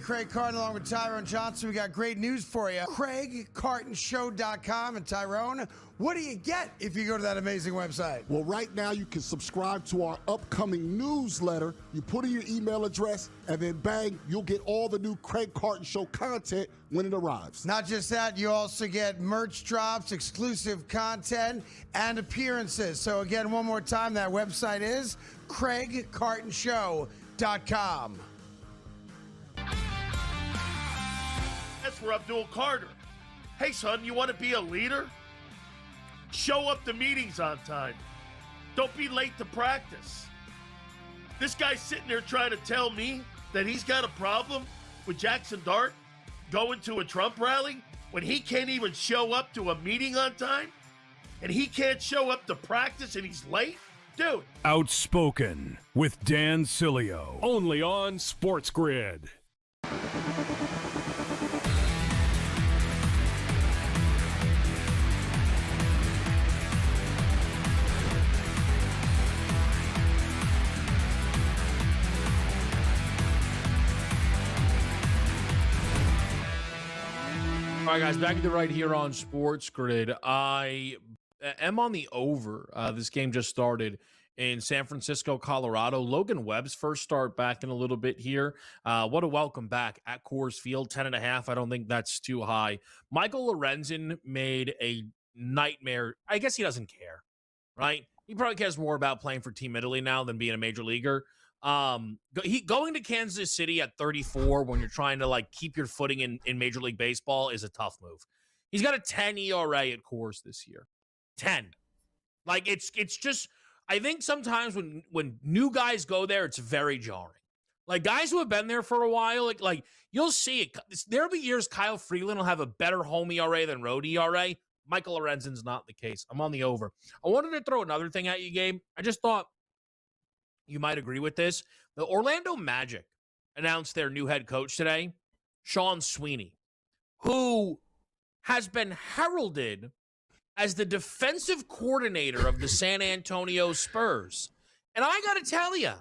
Speaker 10: Craig Carton along with Tyrone Johnson. We got great news for you. CraigCartonShow.com. And Tyrone, what do you get if you go to that amazing website?
Speaker 11: Well, right now you can subscribe to our upcoming newsletter. You put in your email address, and then bang, you'll get all the new Craig Carton Show content when it arrives.
Speaker 10: Not just that, you also get merch drops, exclusive content, and appearances. So again, one more time, that website is CraigCartonShow.com.
Speaker 12: That's for Abdul Carter. Hey, son, you want to be a leader? Show up to meetings on time. Don't be late to practice. This guy's sitting there trying to tell me that he's got a problem with Jackson Dart going to a Trump rally when he can't even show up to a meeting on time? And he can't show up to practice and he's late? Dude.
Speaker 13: Outspoken with Dan Cilio. Only on SportsGrid.
Speaker 2: All right, guys, back to the right here on Sports Grid. I am on the over. This game just started in San Francisco, Colorado. Logan Webb's first start back in a little bit here. What a welcome back at Coors Field, 10.5. I don't think that's too high. Michael Lorenzen made a nightmare. I guess he doesn't care, right? He probably cares more about playing for Team Italy now than being a major leaguer. Going to Kansas City at 34 when you're trying to like keep your footing in Major League Baseball is a tough move. He's got a 10 ERA at Coors this year. 10. Like it's just, I think sometimes when new guys go there, it's very jarring. Like guys who have been there for a while, like you'll see it. There'll be years Kyle Freeland will have a better home ERA than road ERA. Michael Lorenzen's not the case. I'm on the over. I wanted to throw another thing at you, Gabe. I just thought you might agree with this. The Orlando Magic announced their new head coach today, Sean Sweeney, who has been heralded as the defensive coordinator of the San Antonio Spurs. And I got to tell you,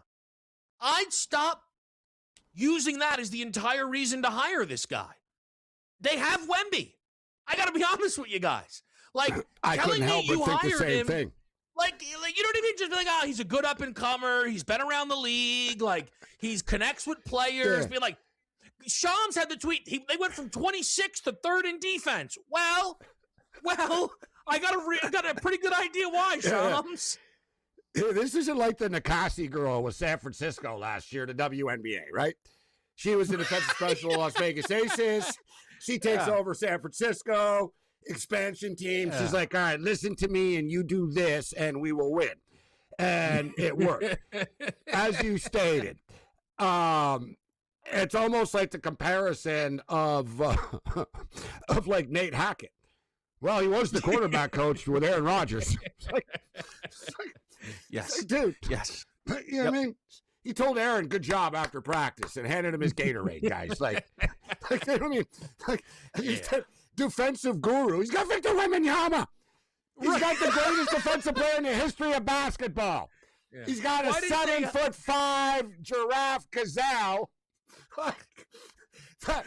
Speaker 2: I'd stop using that as the entire reason to hire this guy. They have Wemby. I got to be honest with you guys. Like,
Speaker 3: I couldn't help but think the same thing.
Speaker 2: Like, you know what I mean? Just be like, oh, he's a good up-and-comer. He's been around the league. Like, he connects with players. Be like, Shams had the tweet. They went from 26th to 3rd in defense. Well, I got a pretty good idea why, Shams.
Speaker 3: This isn't like the Nakasi girl with San Francisco last year, the WNBA, right? She was the defensive special Las Vegas Aces. She takes over San Francisco. Expansion team. She's like, all right, listen to me and you do this and we will win. And it worked. As you stated. It's almost like the comparison of like Nate Hackett. Well, he was the quarterback coach with Aaron Rodgers.
Speaker 2: Yes.
Speaker 3: Dude.
Speaker 2: Yes.
Speaker 3: You know what I mean? He told Aaron, good job after practice and handed him his Gatorade, guys. Like you know what I mean? Like, defensive guru. He's got Victor Wembanyama. He's got the greatest defensive player in the history of basketball. Yeah. He's got a 7'5" giraffe gazelle. That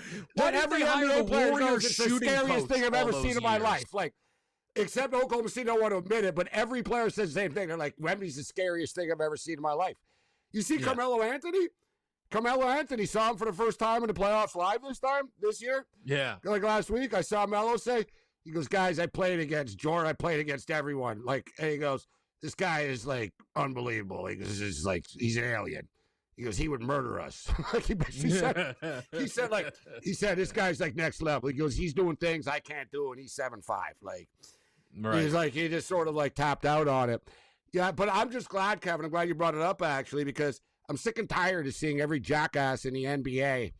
Speaker 3: every NBA player knows it's the scariest thing I've ever seen in my life. Like, except Oklahoma City don't want to admit it, but every player says the same thing. They're like, Wemby's the scariest thing I've ever seen in my life. You see Carmelo Anthony? Carmelo Anthony saw him for the first time in the playoffs live this year. Yeah. Like last week, I saw Melo say, he goes, guys, I played against Jordan. I played against everyone. Like, and he goes, this guy is like unbelievable. He goes, it's like, he's an alien. He goes, he would murder us. Like he said, this guy's like next level. He goes, he's doing things I can't do, and he's 7'5". Like, he's like, he just sort of like tapped out on it. Yeah, but I'm just glad, Kevin. I'm glad you brought it up, actually, because I'm sick and tired of seeing every jackass in the NBA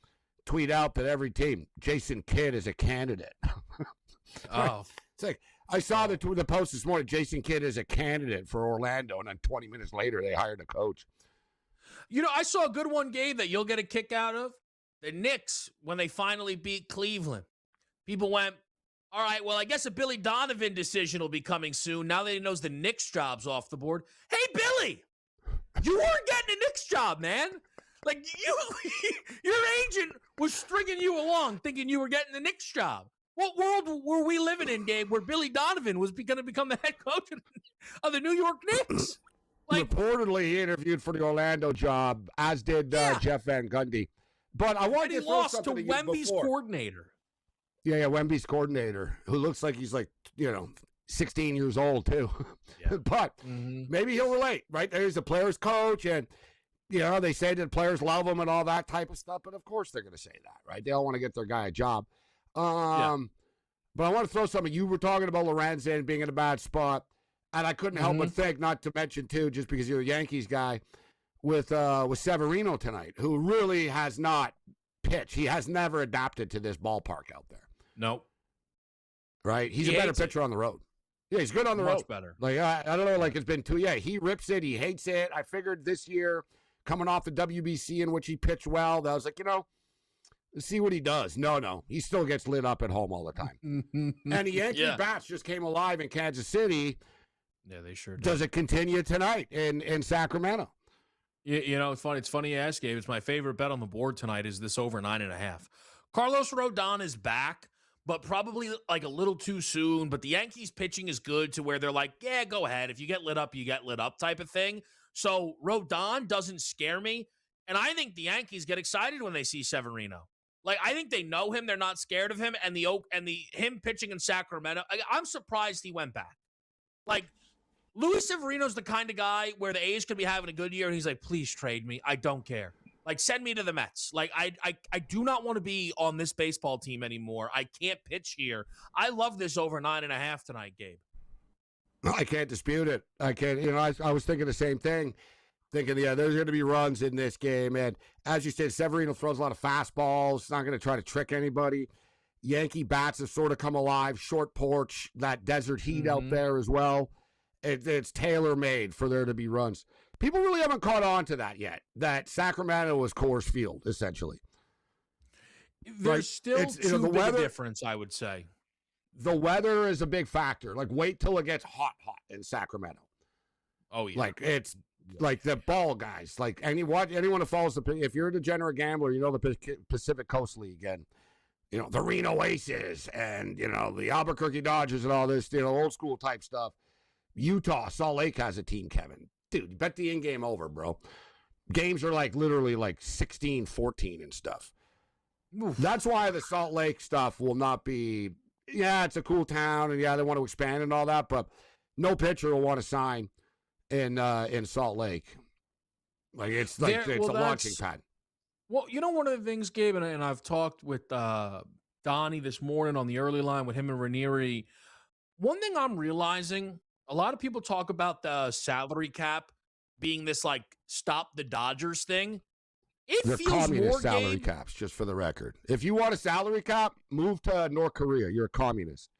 Speaker 3: tweet out that every team, Jason Kidd is a candidate. Oh. It's like, I saw the post this morning, Jason Kidd is a candidate for Orlando, and then 20 minutes later, they hired a coach.
Speaker 2: You know, I saw a good one, Gabe, that you'll get a kick out of. The Knicks, when they finally beat Cleveland. People went, all right, well, I guess a Billy Donovan decision will be coming soon. Now that he knows the Knicks job's off the board. Hey, Billy, you weren't getting a Knicks job, man. Like, your agent was stringing you along thinking you were getting the Knicks job. What world were we living in, Gabe, where Billy Donovan was going to become the head coach of the New York Knicks? Like,
Speaker 3: reportedly, he interviewed for the Orlando job, as did Jeff Van Gundy. But I wanted to throw
Speaker 2: lost to Wemby's coordinator.
Speaker 3: Yeah, Wemby's coordinator, who looks like he's like, 16 years old, too. Yeah. But maybe he'll relate, right? There's a player's coach, and, they say that players love him and all that type of stuff. But, of course, they're going to say that, right? They all want to get their guy a job. But I want to throw something. You were talking about Lorenzen being in a bad spot, and I couldn't help but think, not to mention, too, just because you're a Yankees guy, with Severino tonight, who really has not pitched. He has never adapted to this ballpark out there.
Speaker 2: Nope.
Speaker 3: Right? He's a better pitcher on the road. Yeah, he's good on the road.
Speaker 2: Much better.
Speaker 3: Like, I don't know, like it's been he rips it. He hates it. I figured this year, coming off the WBC in which he pitched well, that I was like, let's see what he does. No. He still gets lit up at home all the time. And the Yankee bats just came alive in Kansas City.
Speaker 2: Yeah, they sure do.
Speaker 3: Does it continue tonight in Sacramento?
Speaker 2: It's funny. It's funny you ask, Gabe. It's my favorite bet on the board tonight is this over 9.5. Carlos Rodon is back, but probably like a little too soon. But the Yankees pitching is good to where they're like, yeah, go ahead. If you get lit up, you get lit up type of thing. So Rodon doesn't scare me. And I think the Yankees get excited when they see Severino. Like, I think they know him. They're not scared of him. And him pitching in Sacramento, I'm surprised he went back. Like, Luis Severino's the kind of guy where the A's could be having a good year and he's like, please trade me. I don't care. Like, send me to the Mets. Like, I do not want to be on this baseball team anymore. I can't pitch here. I love this over 9.5 tonight, Gabe.
Speaker 3: I can't dispute it. I can't. I was thinking the same thing. Thinking, yeah, there's going to be runs in this game. And as you said, Severino throws a lot of fastballs. Not going to try to trick anybody. Yankee bats have sort of come alive. Short porch, that desert heat out there as well. It's tailor-made for there to be runs. People really haven't caught on to that yet, that Sacramento was Coors Field, essentially.
Speaker 2: There's still too big a difference, I would say.
Speaker 3: The weather is a big factor. Like, wait till it gets hot in Sacramento.
Speaker 2: Oh, yeah.
Speaker 3: Like, it's like the ball guys. Like, anyone who follows if you're a degenerate gambler, you know the Pacific Coast League and, the Reno Aces and, the Albuquerque Dodgers and all this, old school type stuff. Utah, Salt Lake has a team, Kevin. Dude, bet the in-game over, bro. Games are literally 16-14 and stuff. Oof. That's why the Salt Lake stuff will not be, it's a cool town, and they want to expand and all that, but no pitcher will want to sign in Salt Lake. Like, it's a launching pad.
Speaker 2: Well, one of the things, Gabe, and I've talked with Donnie this morning on the early line with him and Ranieri. One thing I'm realizing, a lot of people talk about the salary cap being this, stop the Dodgers thing.
Speaker 3: They're communist salary caps, just for the record. If you want a salary cap, move to North Korea. You're a communist.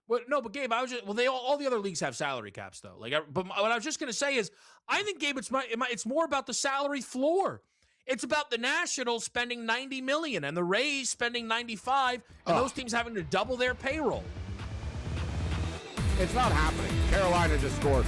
Speaker 2: Well, no, but Gabe, all the other leagues have salary caps, though. But what I was just going to say is, I think, Gabe, it's more about the salary floor. It's about the Nationals spending $90 million and the Rays spending $95, and those teams having to double their payroll.
Speaker 3: It's not happening. Carolina just scored.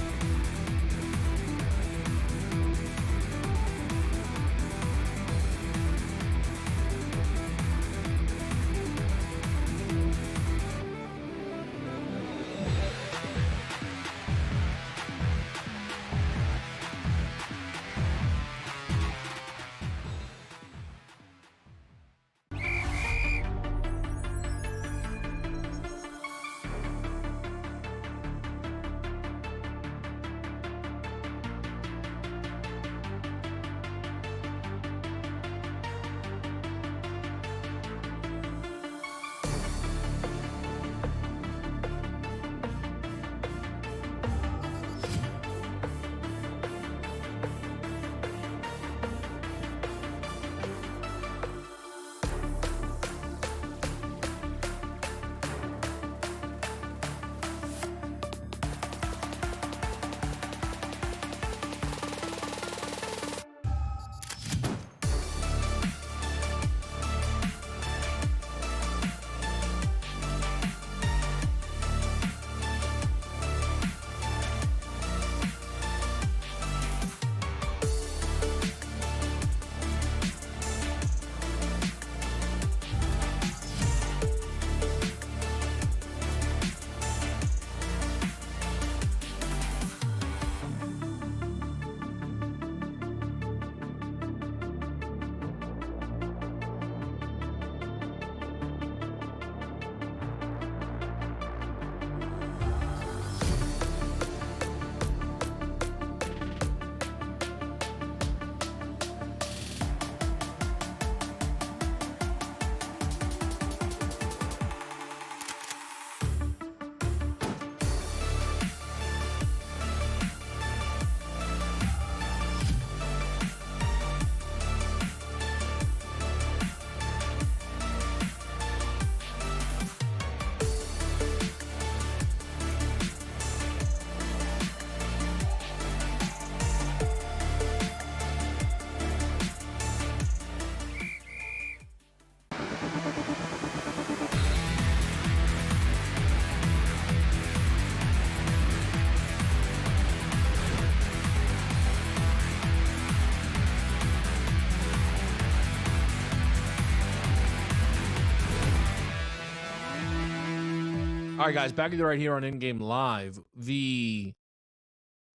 Speaker 2: right, guys, back to you right here on In-Game Live. The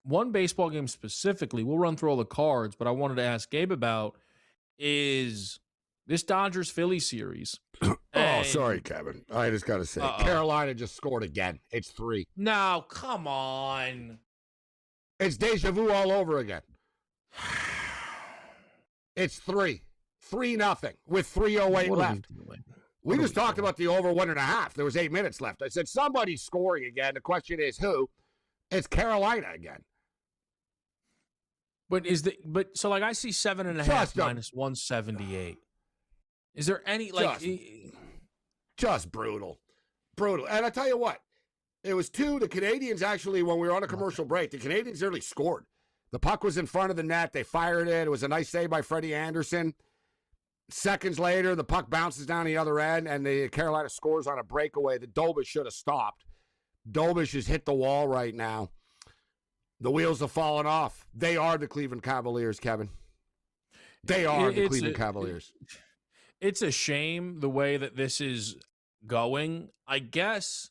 Speaker 2: one baseball game specifically, we'll run through all the cards, but I wanted to ask Gabe about is this Dodgers-Phillies series.
Speaker 3: Oh, sorry, Kevin. I just got to say, Carolina just scored again. It's 3.
Speaker 2: No, come on.
Speaker 3: It's deja vu all over again. It's 3. 3-0 with 3:08 left. We just talked about the over 1.5. There was 8 minutes left. I said somebody's scoring again. The question is who? It's Carolina again.
Speaker 2: But so like I see 7.5 minus 178. Is there any
Speaker 3: just brutal. And I tell you what, it was 2. The Canadians actually, when we were on a commercial break, the Canadians nearly scored. The puck was in front of the net. They fired it. It was a nice save by Freddie Anderson. Seconds later, the puck bounces down the other end, and the Carolina scores on a breakaway that Dobish should have stopped. Dobish has hit the wall right now. The wheels have fallen off. They are the Cleveland Cavaliers, Kevin. They are the Cleveland Cavaliers.
Speaker 2: It's a shame the way that this is going. I guess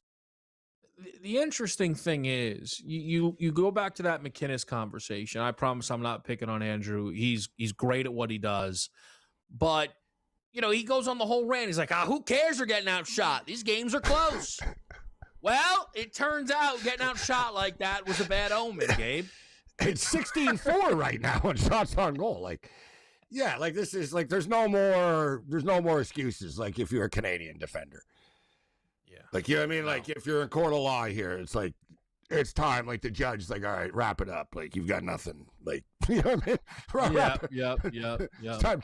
Speaker 2: the interesting thing is you go back to that McInnes conversation. I promise I'm not picking on Andrew. He's great at what he does. But, he goes on the whole rant. He's like, who cares they're getting outshot? These games are close. Well, it turns out getting outshot like that was a bad omen, Gabe.
Speaker 3: It's 16-4 right now in shots on goal. This is there's no more excuses. Like if you're a Canadian defender. Yeah. You know what I mean? No. If you're in court of law here, it's it's time. The judge is all right, wrap it up. You've got nothing. You know what I mean?
Speaker 2: Yep.
Speaker 3: Time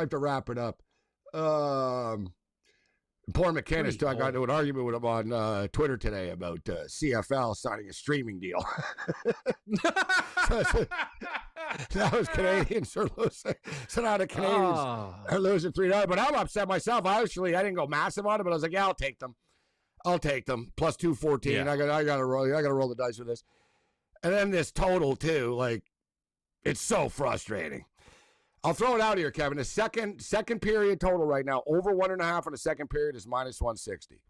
Speaker 3: to wrap it up. Poor McInnes, I got into an argument with him on Twitter today about CFL signing a streaming deal. That was Canadians are losing. So now the Canadians are losing 3-0. But I'm upset myself. I didn't go massive on it, but I was like, yeah, I'll take them. Plus 214. Yeah. I got to roll the dice with this. And then this total too. It's so frustrating. I'll throw it out here, Kevin. The second period total right now, over 1.5 in the second period is minus 160.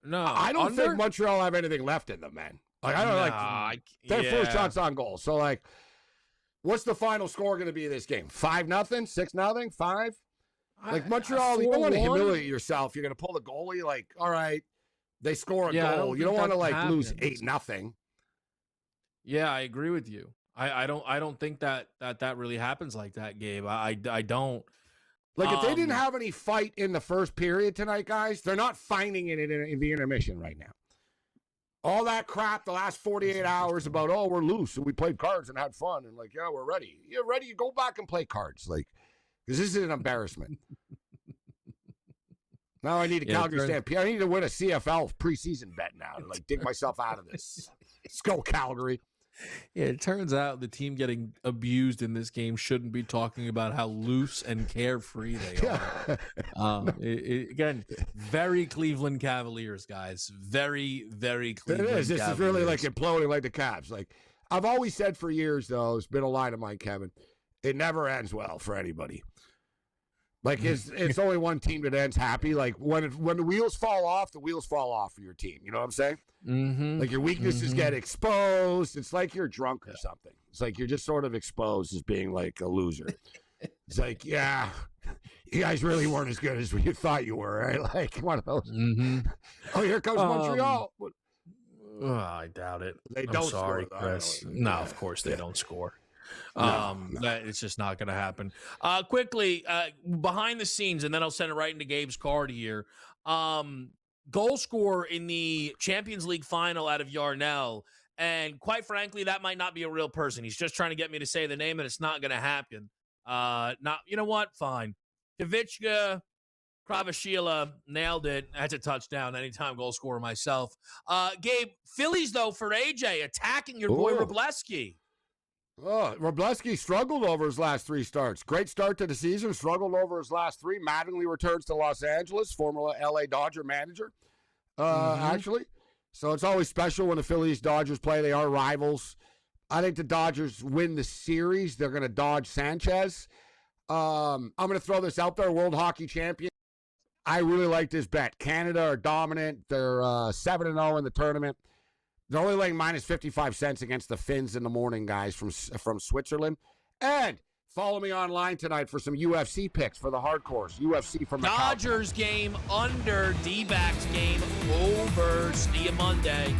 Speaker 2: No,
Speaker 3: I don't think Montreal have anything left in them, man. They're 4 shots on goal. So what's the final score going to be of this game? 5-0, 6-0, 5? Montreal, you don't want to humiliate yourself. You're going to pull the goalie. All right, they score a goal. You don't want to lose 8-0.
Speaker 2: Yeah, I agree with you. I don't think that really happens like that, Gabe. I don't.
Speaker 3: If they didn't have any fight in the first period tonight, guys, they're not finding it in the intermission right now. All that crap the last 48 hours about, we're loose and we played cards and had fun and yeah, we're ready. You're ready. You go back and play cards. Because this is an embarrassment. Now I need a Calgary Stampede. I need to win a CFL preseason bet now to dig myself out of this. Let's go, Calgary.
Speaker 2: Yeah, it turns out the team getting abused in this game shouldn't be talking about how loose and carefree they are. Again, very Cleveland Cavaliers, guys. Very, very Cleveland Cavaliers.
Speaker 3: This is really imploding like the Cavs. I've always said for years, though, it's been a line of mine, Kevin, it never ends well for anybody. It's only one team that ends happy. When the wheels fall off for your team. You know what I'm saying?
Speaker 2: Mm-hmm.
Speaker 3: Your weaknesses get exposed. It's like you're drunk or something. It's you're just sort of exposed as being a loser. It's yeah, you guys really weren't as good as you thought you were, right? One of those.
Speaker 2: Mm-hmm.
Speaker 3: Oh, here comes Montreal.
Speaker 2: I doubt it.
Speaker 3: They don't
Speaker 2: score,
Speaker 3: score,
Speaker 2: Chris. No, of course they don't score. It's just not going to happen. Quickly, behind the scenes, and then I'll send it right into Gabe's card here. Goal scorer in the Champions League final out of Yarnell, and quite frankly, that might not be a real person. He's just trying to get me to say the name, and it's not going to happen. You know what? Fine. Kavitschka Kravashila nailed it. That's a touchdown. Anytime goal scorer myself. Gabe, Phillies, though, for AJ, attacking your boy Wrobleski.
Speaker 3: Oh, Wrobleski struggled over his last 3 starts. Great start to the season, struggled over his last 3. Mattingly returns to Los Angeles, former LA Dodger manager, actually. So it's always special when the Phillies-Dodgers play. They are rivals. I think the Dodgers win the series. They're going to dodge Sanchez. I'm going to throw this out there. World Hockey Champion I really like this bet. Canada are dominant. They're 7-0 in the tournament. They're only laying minus 55 cents against the Finns in the morning, guys, from Switzerland. And follow me online tonight for some UFC picks for the hardcores. UFC from the
Speaker 2: Dodgers game under, D-backs game over. See you Monday.